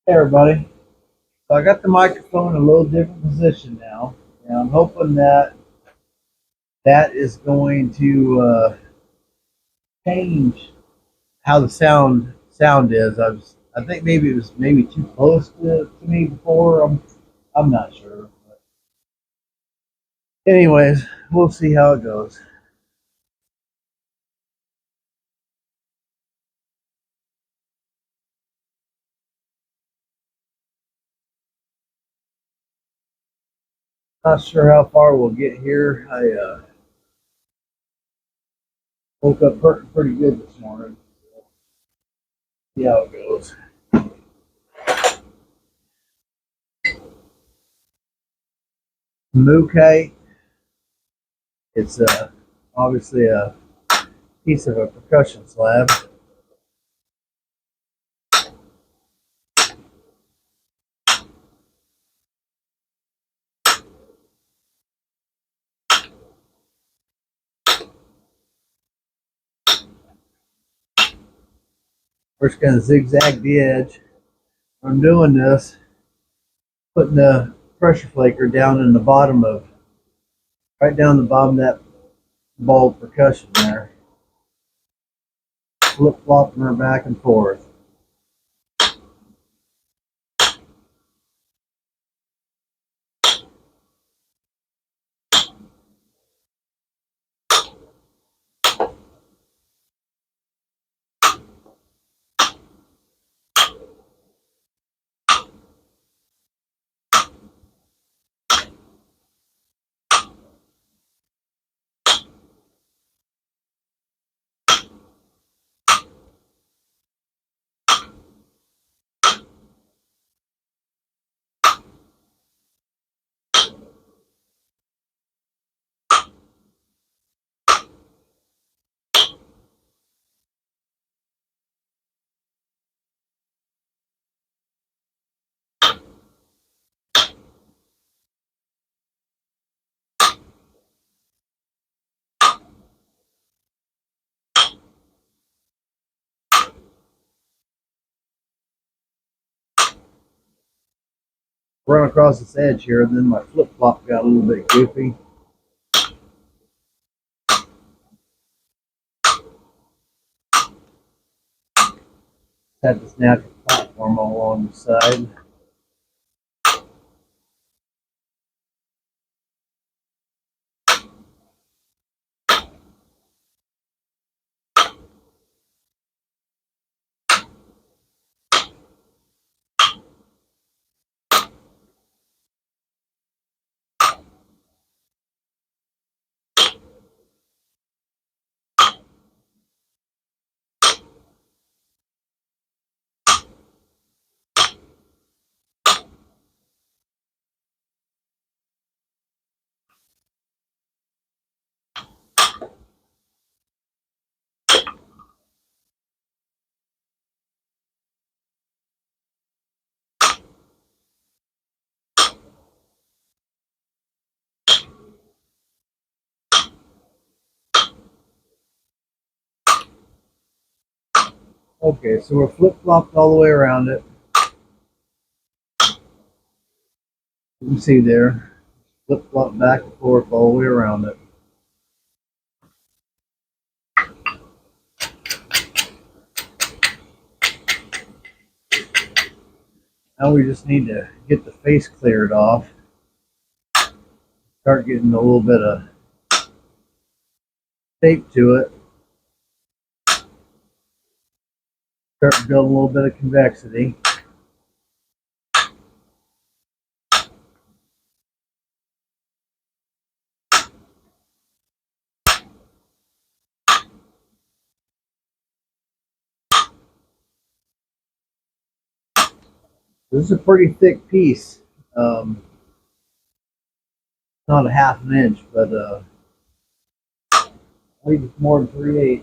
Hey everybody. So I got the microphone in a little different position now, and I'm hoping that that is going to change how the sound is. I think maybe it was maybe too close to me before. I'm not sure. But anyways, we'll see how it goes. Not sure how far we'll get here. I woke up pretty good this morning. See how it goes. Mookaite. It's obviously a piece of a percussion slab. We're just going to zigzag the edge. I'm doing this, putting the pressure flaker down in the bottom of, right down the bottom of that ball of percussion there. Flip flopping her back and forth. Run across this edge here, and then my flip flop got a little bit goofy. Had this natural platform all along the side. Okay, so we're flip flopped all the way around it. You can see there, flip flop back and forth all the way around it. Now we just need to get the face cleared off. Start getting a little bit of shape to it. Start building a little bit of convexity. This is a pretty thick piece. Not a half an inch, but I think it's more than 3/8.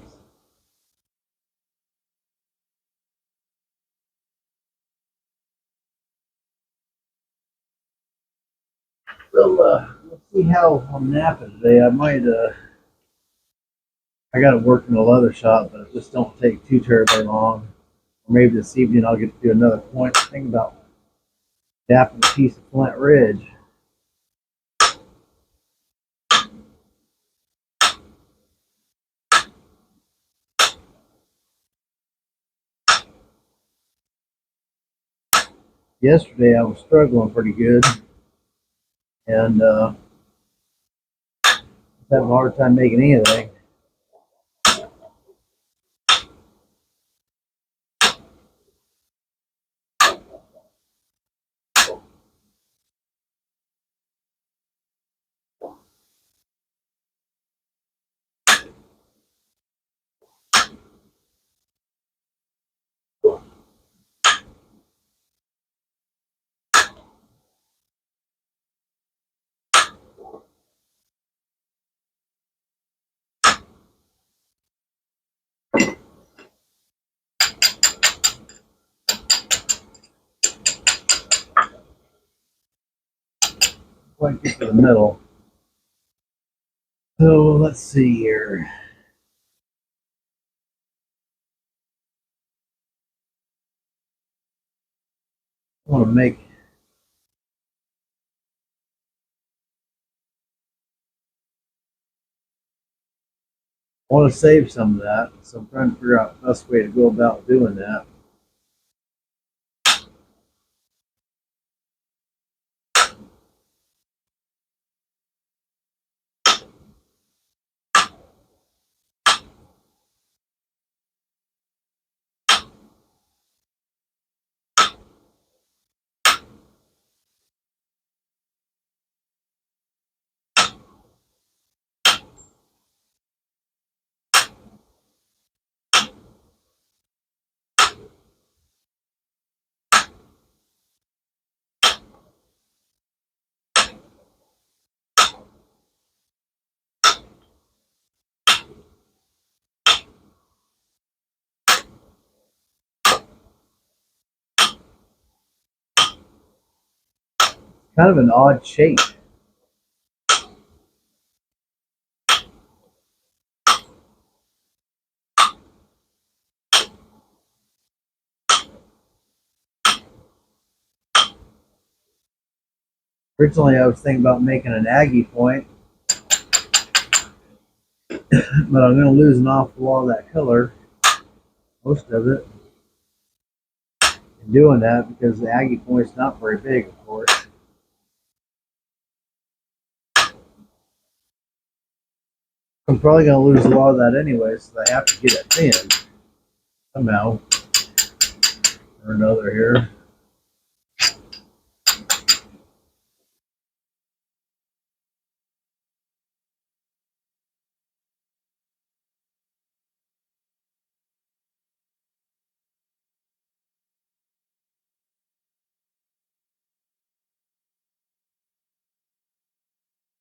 So let's see how I'm napping today. I might I got to work in the leather shop, but it just don't take too terribly long. Or maybe this evening I'll get to do another point thing about dapping a piece of flint ridge. Yesterday I was struggling pretty good and having a hard time making anything. Quite get to the middle. So let's see here. I want to save some of that, so I'm trying to figure out the best way to go about doing that. Kind of an odd shape. Originally I was thinking about making an Aggie point, but I'm going to lose an awful lot of that color, most of it, in doing that because the Aggie point's not very big, of course. I'm probably going to lose a lot of that anyway, so I have to get it thin somehow or another here.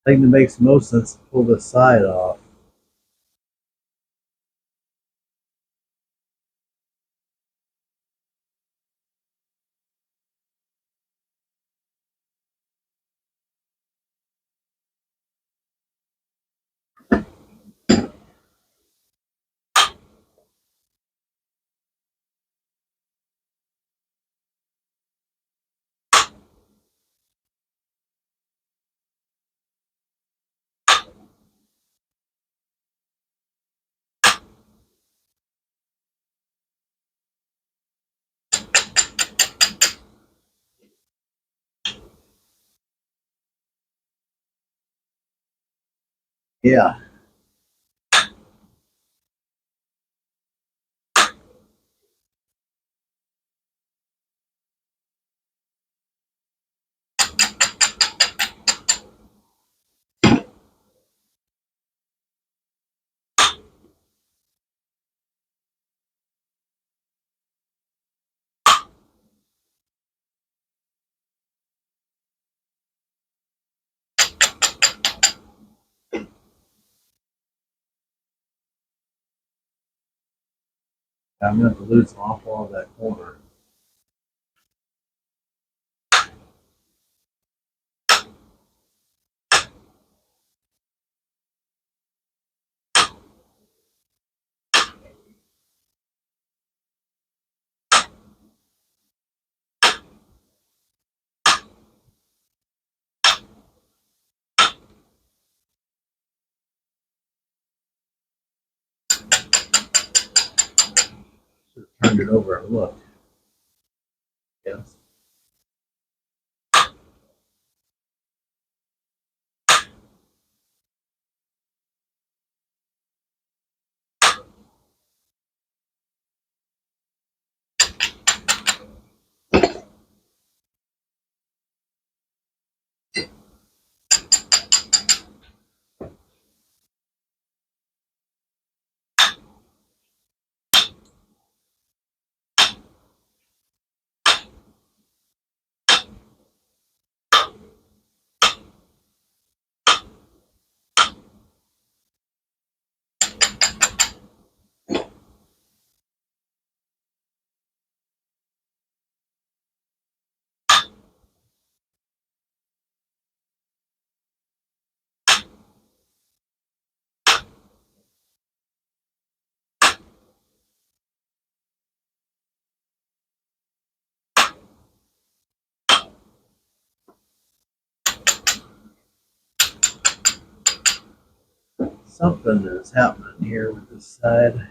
I think it makes most sense to pull this side off. Yeah. I'm going to have to lose an awful lot of that corner. turned it over and looked. Yes. Something is happening here with this side.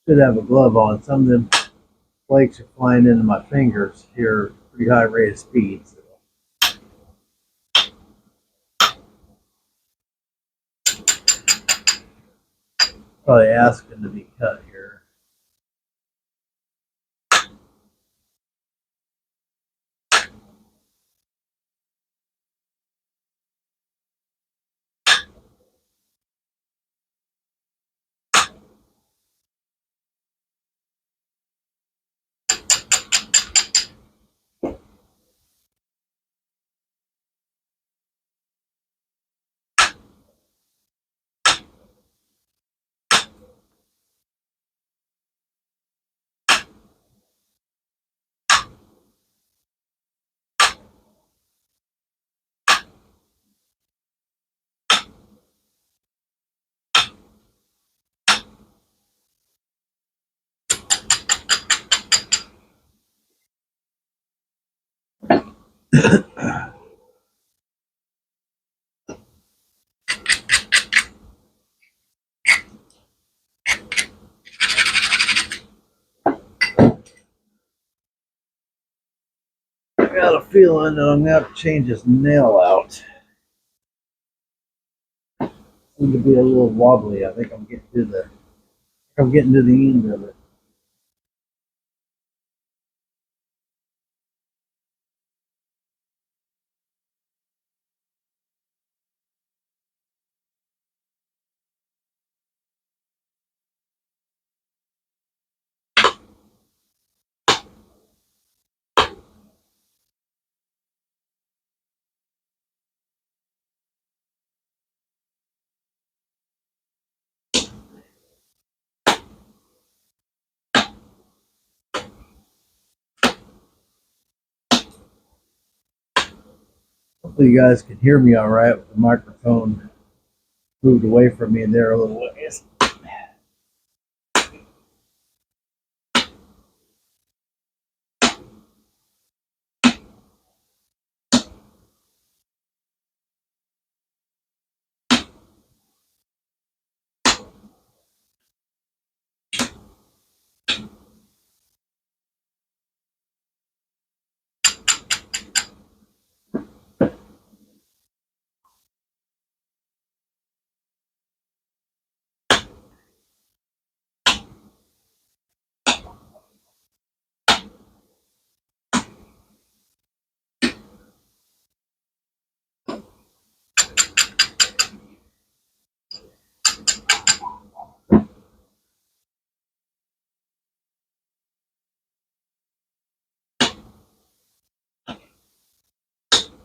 Should have a glove on. Some of them flakes are flying into my fingers here at a pretty high rate of speed. So probably asking to be cut here. I got a feeling that I'm gonna have to change this nail out. Seems to be a little wobbly. I think I'm getting to the end of it. Hopefully you guys can hear me all right with the microphone moved away from me there a little ways.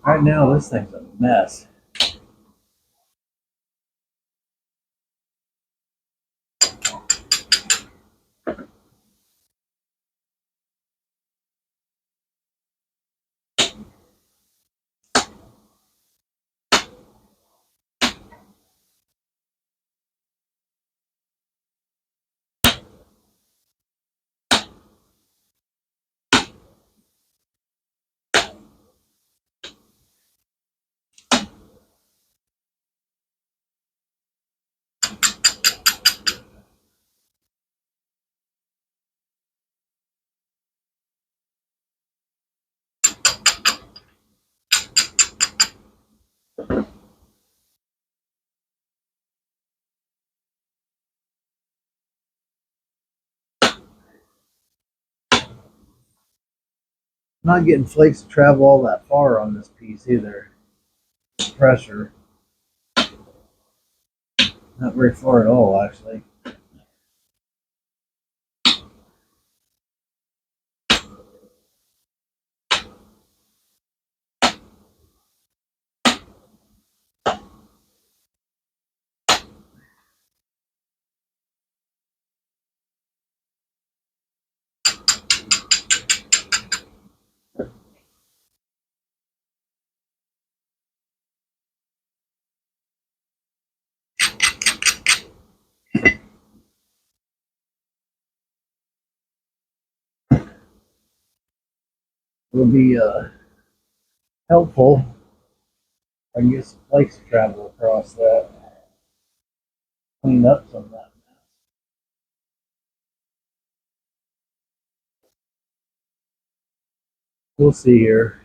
Right now, this thing's a mess. I'm not getting flakes to travel all that far on this piece either. Pressure. Not very far at all, actually. It'll be helpful if I can get some flakes to travel across that. Clean up some of that. We'll see here.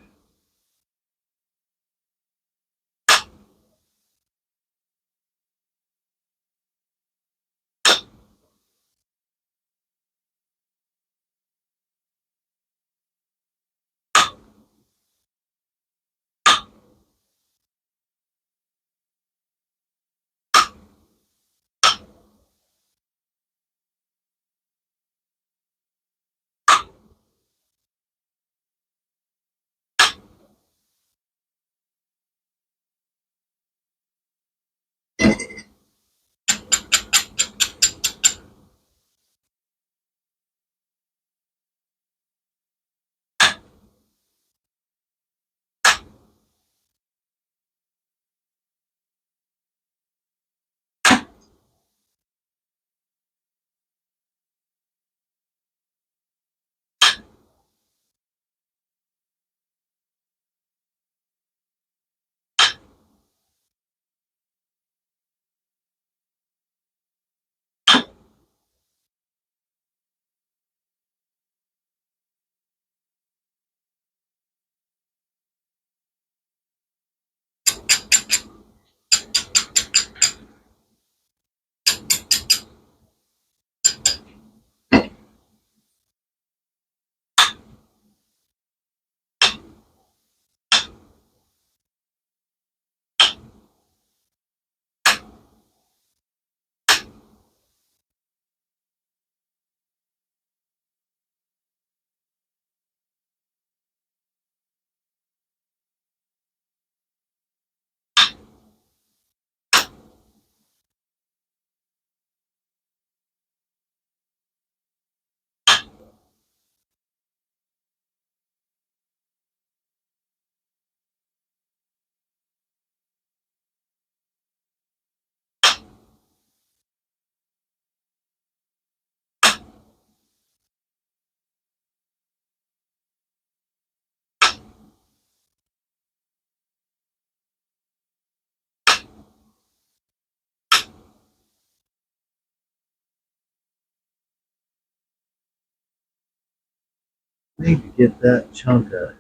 I need to get that chunk of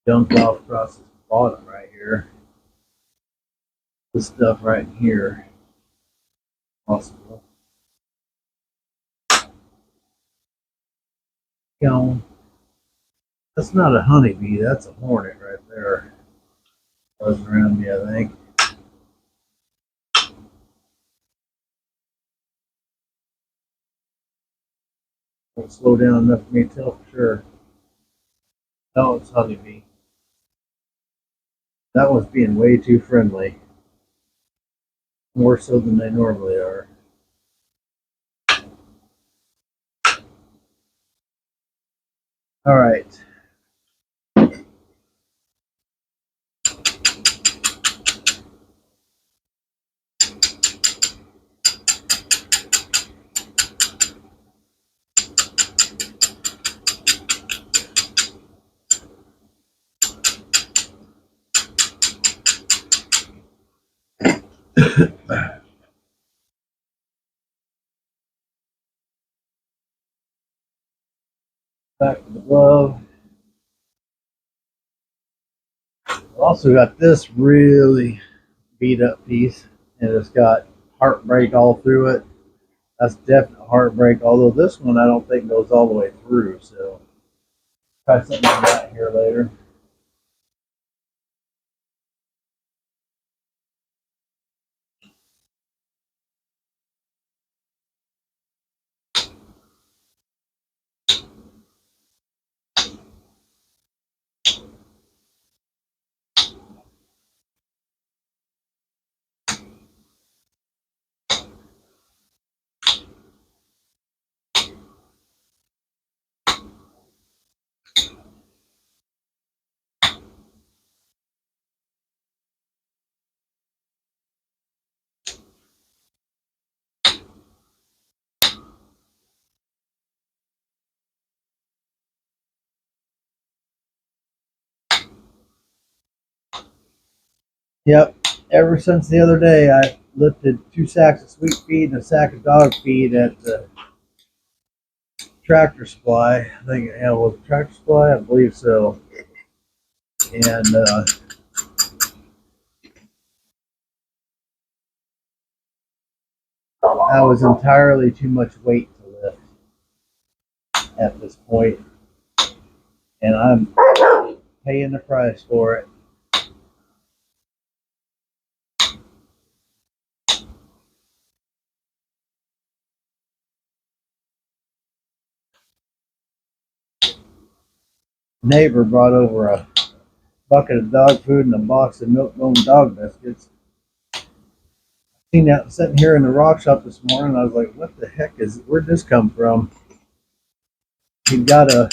dumped off across this bottom right here. This stuff right here. Possible. That's not a honeybee, that's a hornet right there. Buzzing around me, I think. Won't slow down enough for me to tell for sure. No, it's honeybee. That one's being way too friendly. More so than they normally are. All right. Back to the glove. Also got this really beat up piece, and it's got heartbreak all through it. That's definite heartbreak. Although this one I don't think goes all the way through. So try something like that here later. Yep. Ever since the other day, I lifted 2 sacks of sweet feed and a sack of dog feed at the Tractor Supply. I think it was Tractor Supply, I believe so. And that was entirely too much weight to lift at this point, and I'm paying the price for it. Neighbor brought over a bucket of dog food and a box of milk bone dog biscuits. Seen that sitting here in the rock shop this morning. I was like, "What the heck where'd this come from?" He got a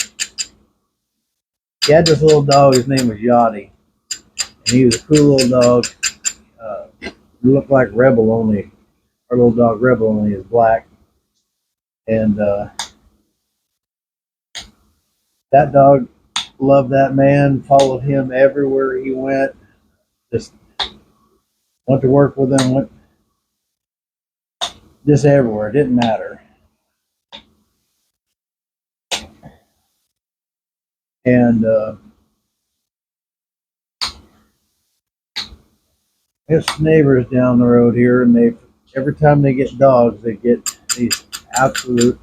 he had this little dog. His name was Yachty, and he was a cool little dog. He looked like Rebel, only our little dog Rebel only is black. And that dog loved that man, followed him everywhere he went, just went to work with him, went just everywhere. It didn't matter. And his neighbors down the road here, and they every time they get dogs, they get these absolute.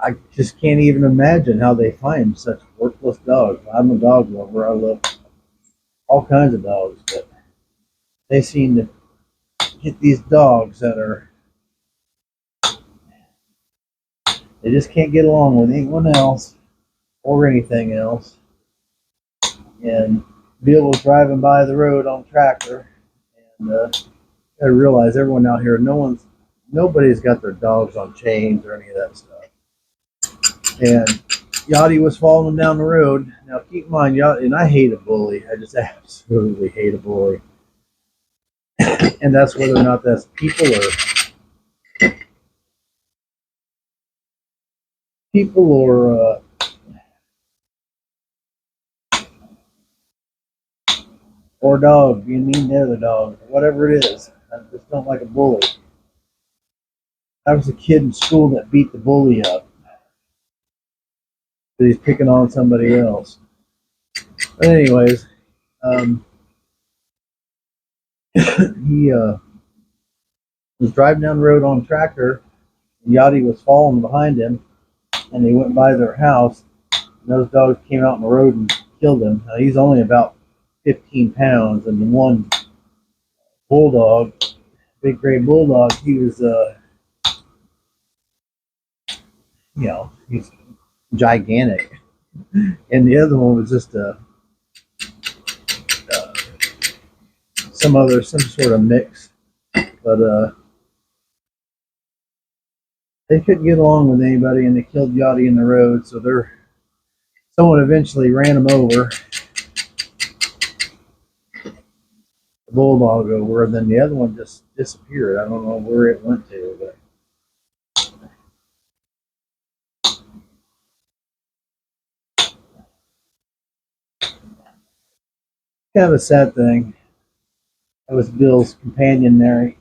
I just can't even imagine how they find such worthless dogs. I'm a dog lover. I love all kinds of dogs, but they seem to get these dogs that are they just can't get along with anyone else or anything else, and Bill was driving by the road on tractor, and I realized everyone out here, nobody's got their dogs on chains or any of that stuff. And Yachty was following him down the road. Now keep in mind, Yachty, and I hate a bully. I just absolutely hate a bully. And that's whether or not that's people or dog being mean to other dogs, whatever it is. I just don't like a bully. I was a kid in school that beat the bully up because he's picking on somebody else. But anyways, he was driving down the road on a tractor, and Yachty was following behind him, and they went by their house, and those dogs came out on the road and killed him. Now, he's only about 15 pounds, and the one bulldog big gray bulldog, he was he's gigantic, and the other one was just uh some sort of mix, but they couldn't get along with anybody, and they killed Yachty in the road. So someone eventually ran him over, the bulldog over, and then the other one just disappeared. I don't know where it went to, but kind of a sad thing. That was Bill's companion there.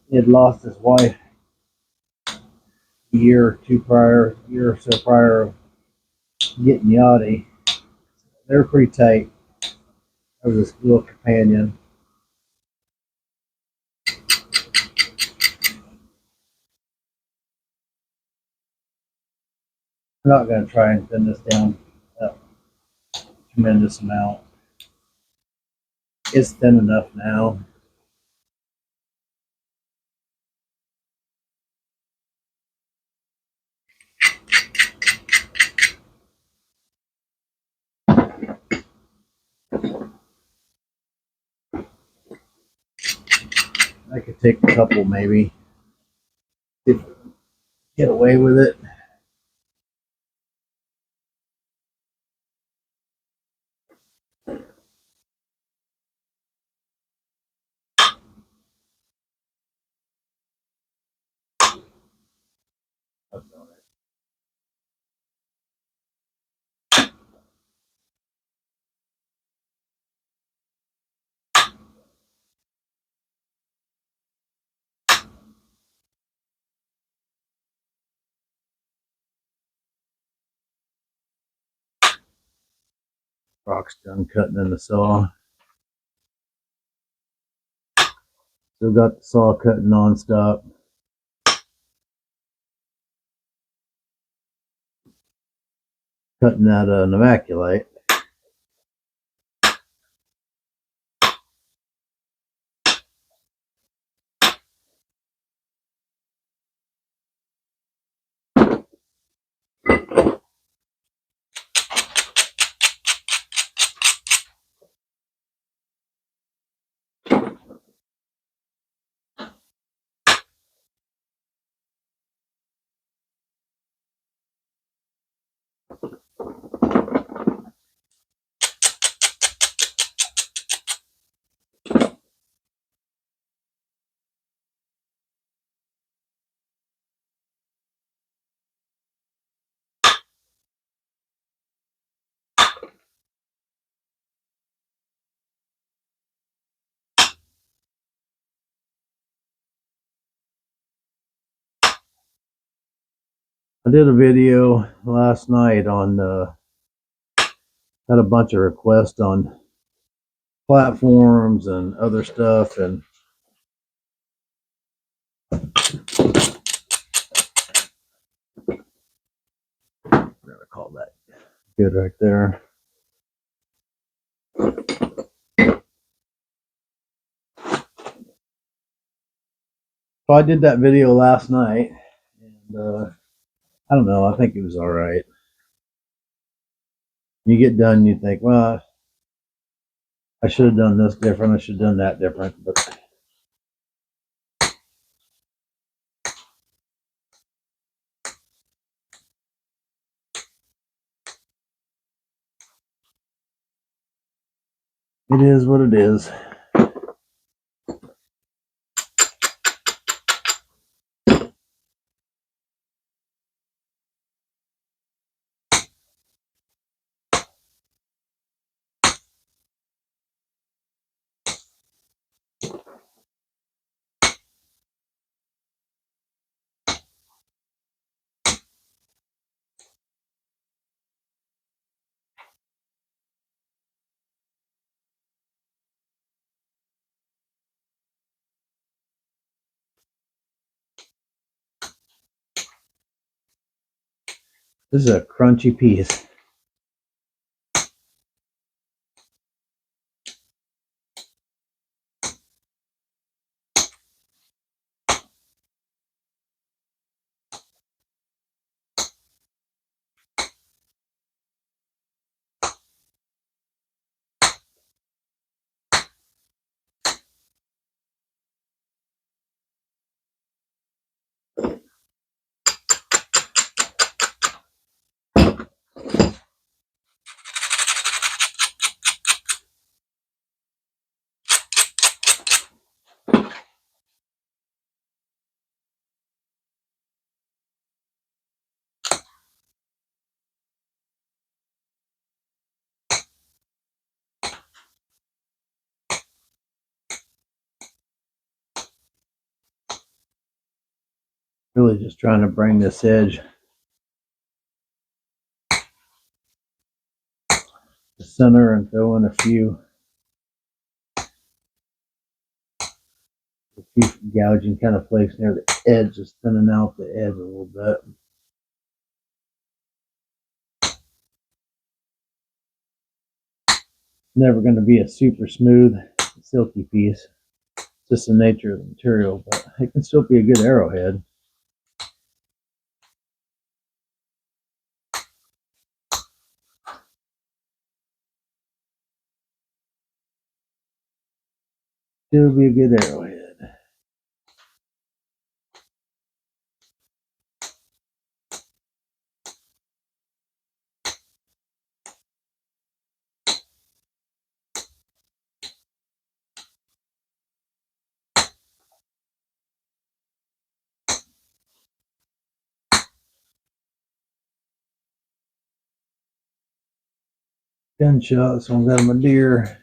He had lost his wife a year or so prior of getting Yachty. They were pretty tight. That was his little companion. I'm not going to try and thin this down a tremendous amount. It's thin enough now. I could take a couple maybe. Get away with it. Rock's done cutting in the saw. Still got the saw cutting nonstop. Cutting that Nemaculite. I did a video last night on had a bunch of requests on platforms and other stuff, and I'm gonna call that good right there. So I did that video last night, and I don't know. I think it was all right. You get done, you think, well, I should have done this different. I should have done that different, but it is what it is. This is a crunchy piece. Really just trying to bring this edge to center and throw in a few gouging kind of place near the edge, just thinning out the edge a little bit. Never going to be a super smooth, silky piece. It's just the nature of the material, but it can still be a good arrowhead. Still be a good arrowhead. Gunshot, this one's out of my deer.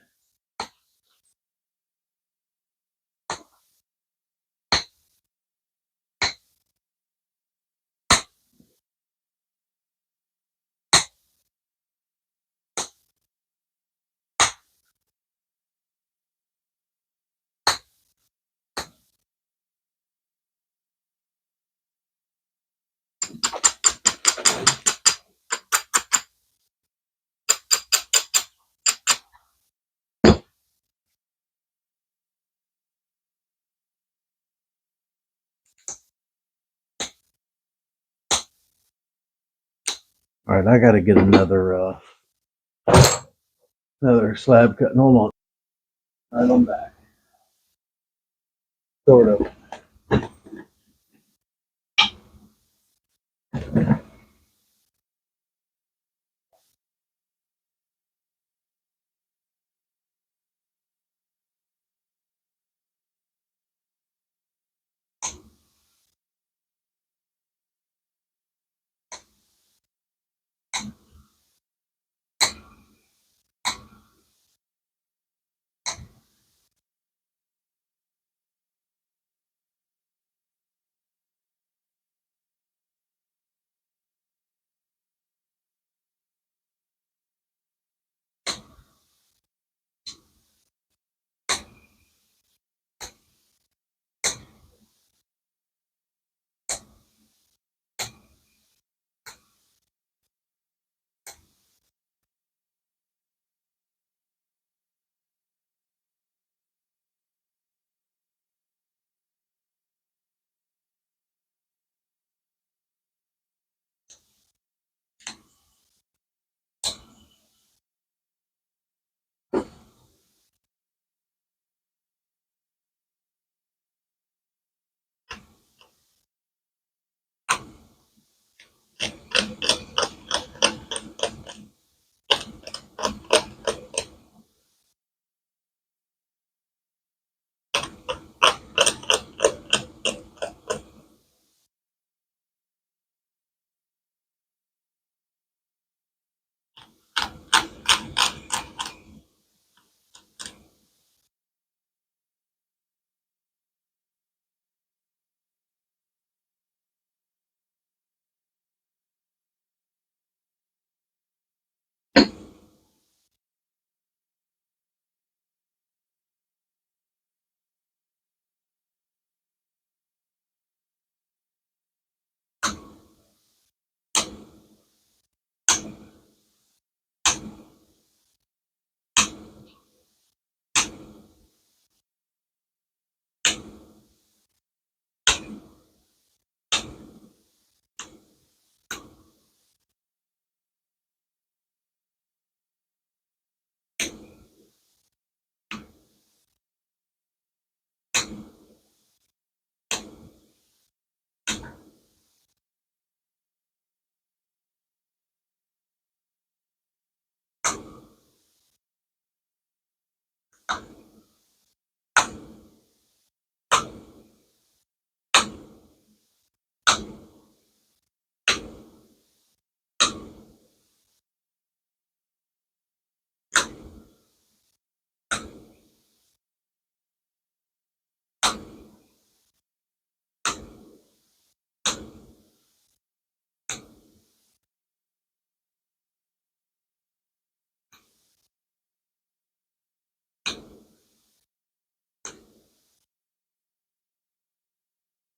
All right, I got to get another slab cut. Hold on. All right, I'm back. Sort of.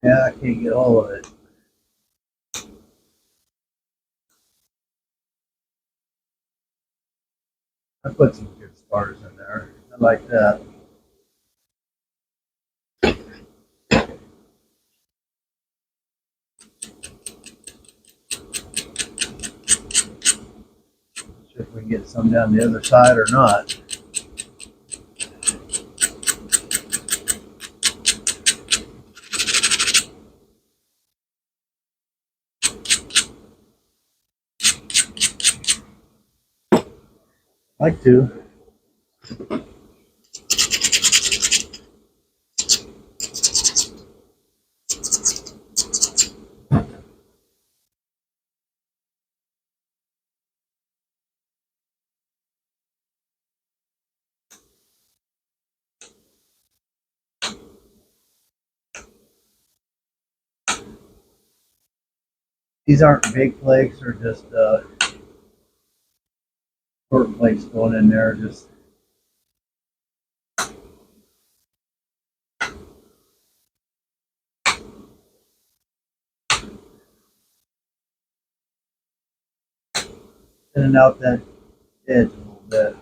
Yeah, I can't get all of it. I put some good stars in there. I like that. See if we can get some down the other side or not. Like to. These aren't big flakes, or just short flakes going in there. Just thinning out that edge a little bit.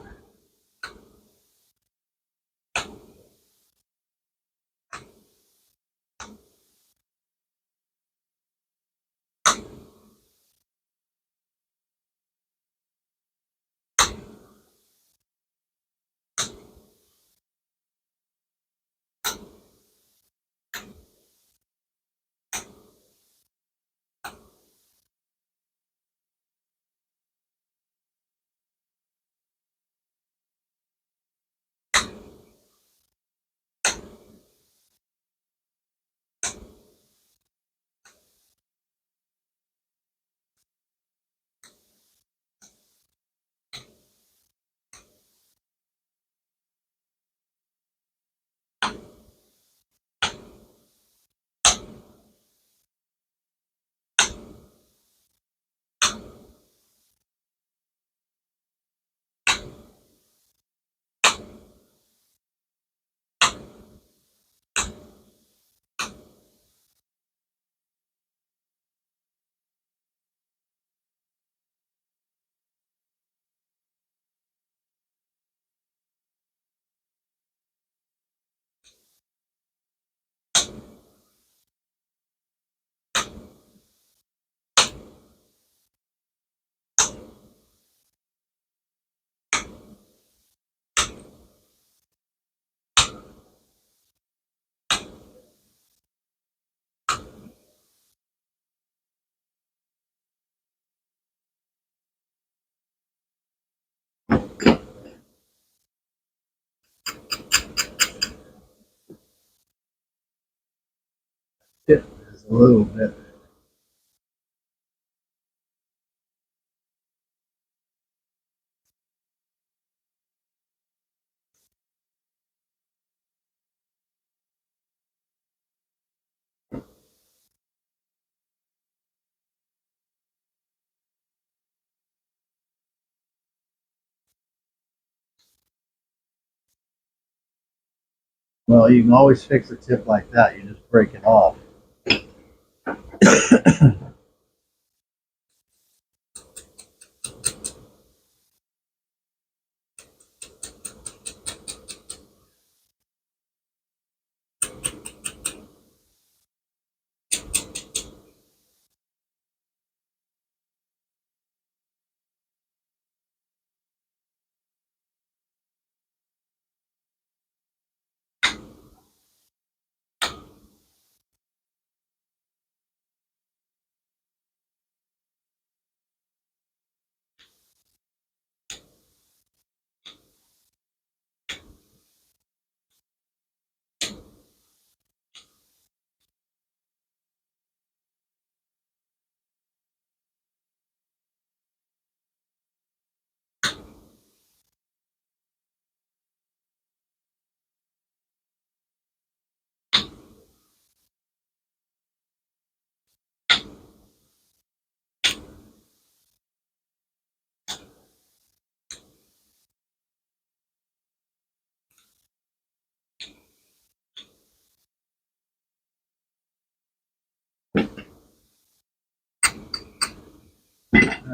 Tip is a little bit. Well, you can always fix a tip like that. You just break it off.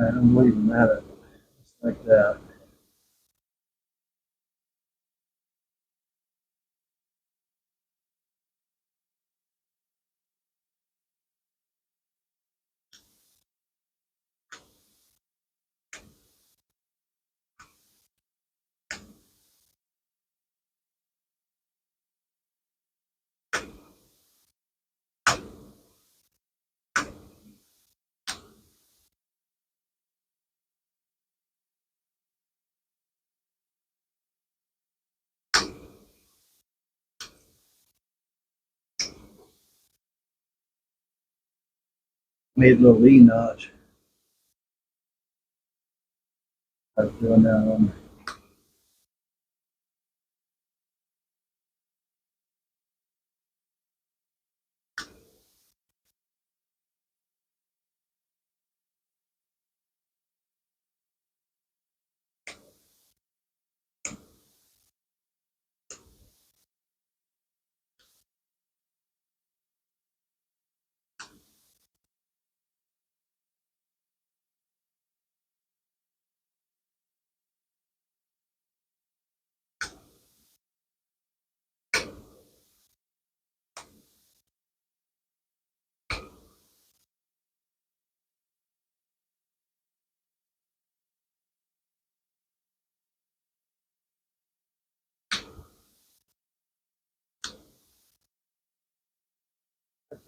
Alright, I'm leaving that up. Just like that. Made a little E notch. I was doing that one.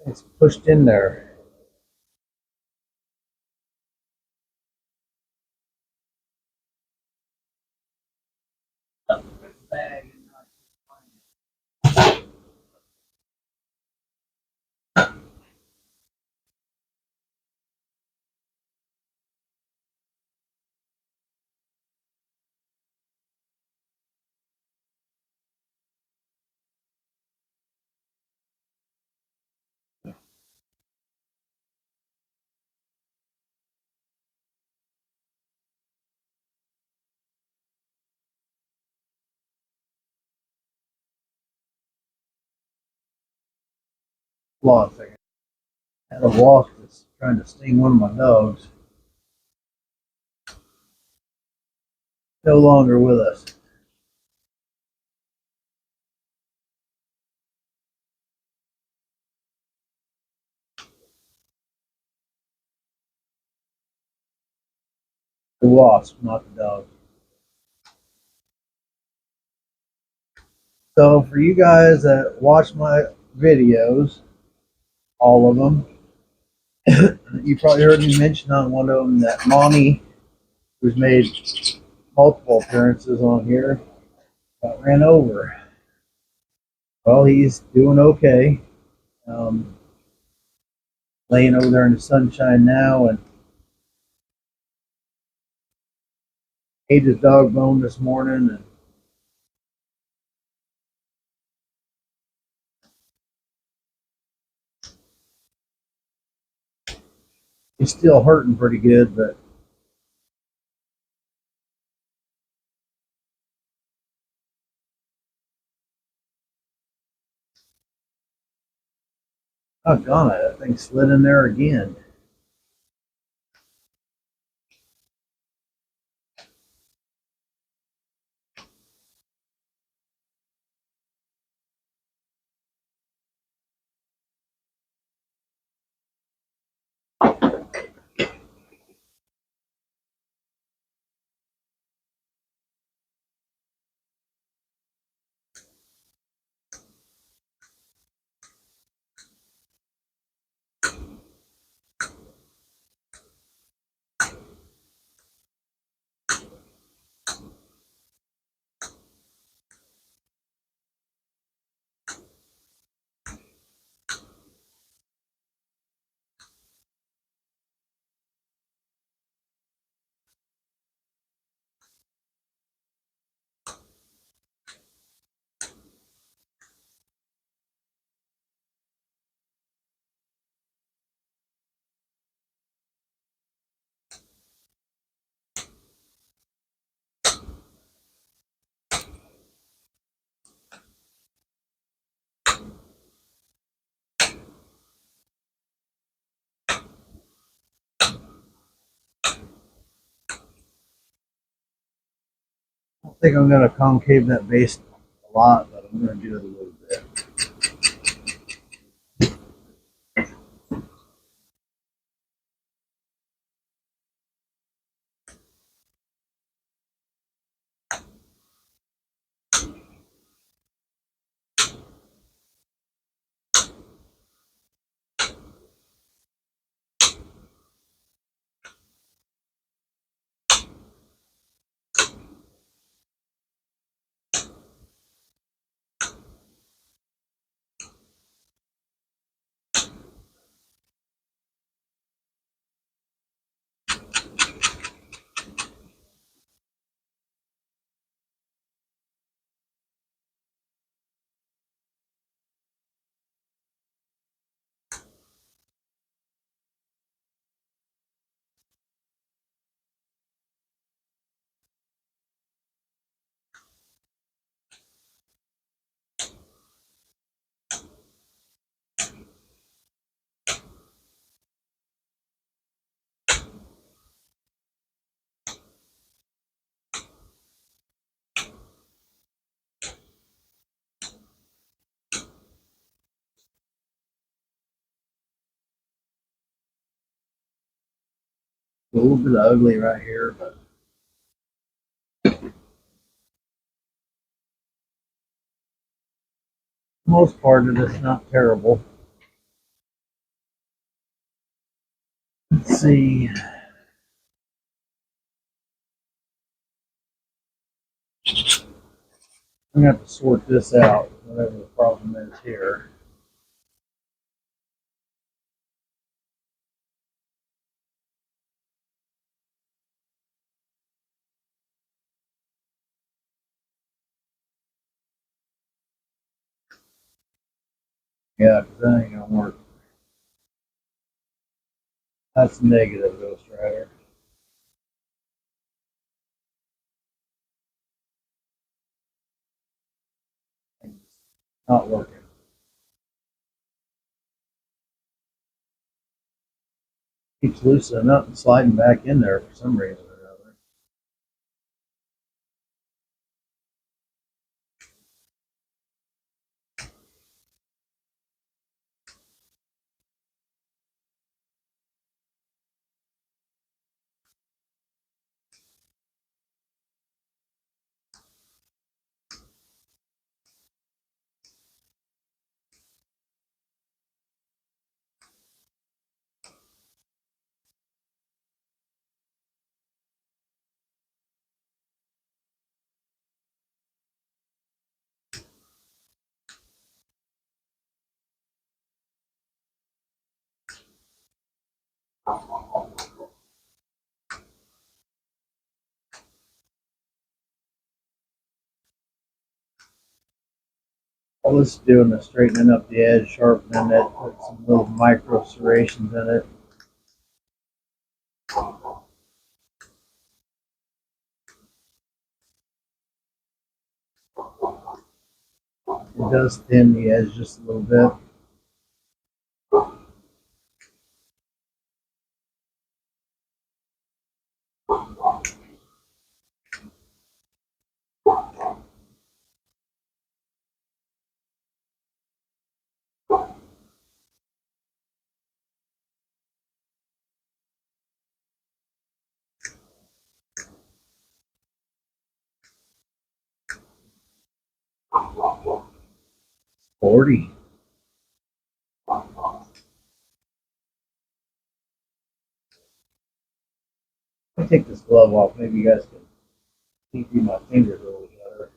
It's pushed in there. Wasp. I had a wasp that's trying to sting one of my dogs. No longer with us. The wasp, not the dog. So for you guys that watch my videos, all of them, you probably heard me mention on one of them that Monty, who's made multiple appearances on here, got ran over. Well, he's doing okay. Um, Laying over there in the sunshine now, and ate his dog bone this morning, and he's still hurting pretty good, but doggone it, that thing slid in there again. think I'm going to concave that base a lot, but I'm going to do it a little bit. A little bit ugly right here, but for the most part of it's not terrible. Let's see. I'm going to have to sort this out, whatever the problem is here. Yeah, because that ain't going to work. That's negative, Ghost Rider. Not working. Keeps loosening up and sliding back in there for some reason or another. All this is doing is straightening up the edge, sharpening it, put some little micro serrations in it. It does thin the edge just a little bit. Sporty. Let me take this glove off. Maybe you guys can see my fingers a little better.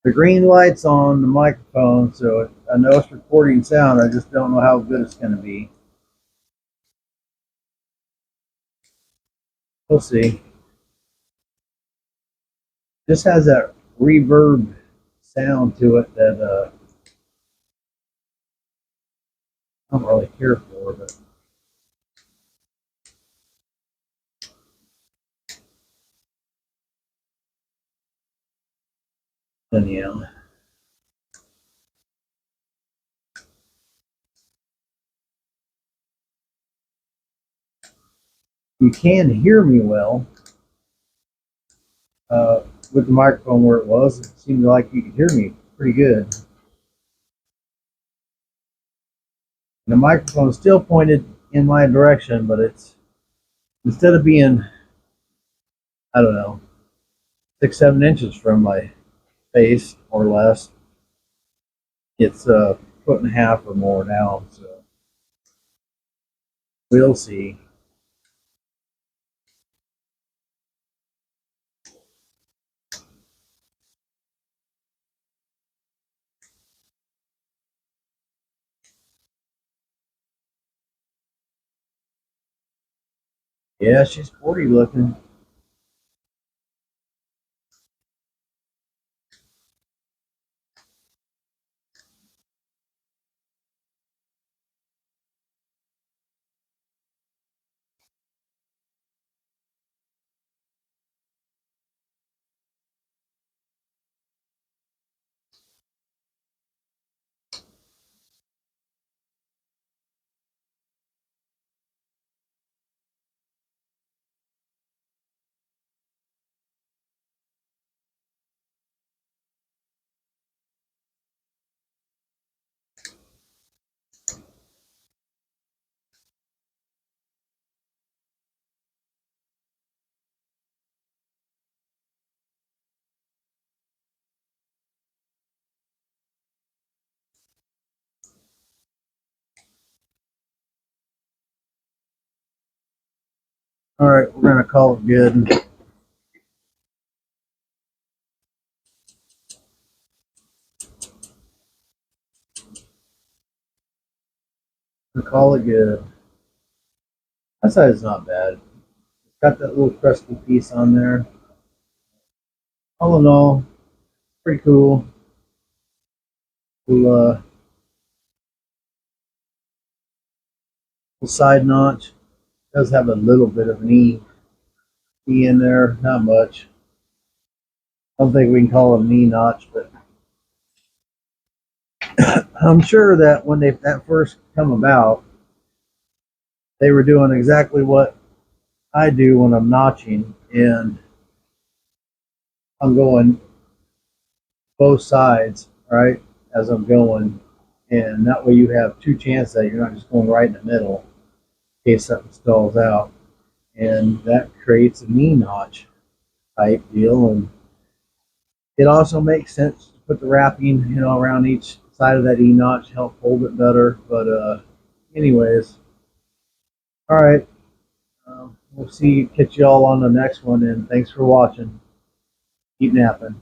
The green light's on the microphone, so I know it's recording sound. I just don't know how good it's going to be. We'll see. This has that reverb sound to it that I don't really care for, but anyhow. You can hear me well with the microphone where it was. It seemed like you could hear me pretty good. And the microphone is still pointed in my direction, but it's instead of being, I don't know, 6, 7 inches from my face or less, it's a foot and a half or more down. So we'll see. Yeah, she's sporty looking. All right, we're gonna call it good. We'll call it good. That side's not bad. It's got that little crusty piece on there. All in all, pretty cool. Little, little side notch. Does have a little bit of an E in there, not much. I don't think we can call it an E notch, but I'm sure that when they that first come about, they were doing exactly what I do when I'm notching, and I'm going both sides, right, as I'm going, and that way you have two chances that you're not just going right in the middle in case something stalls out, and that creates a knee notch type deal, and it also makes sense to put the wrapping, around each side of that E notch to help hold it better. But anyways, all right, we'll catch you all on the next one, and thanks for watching. Keep napping.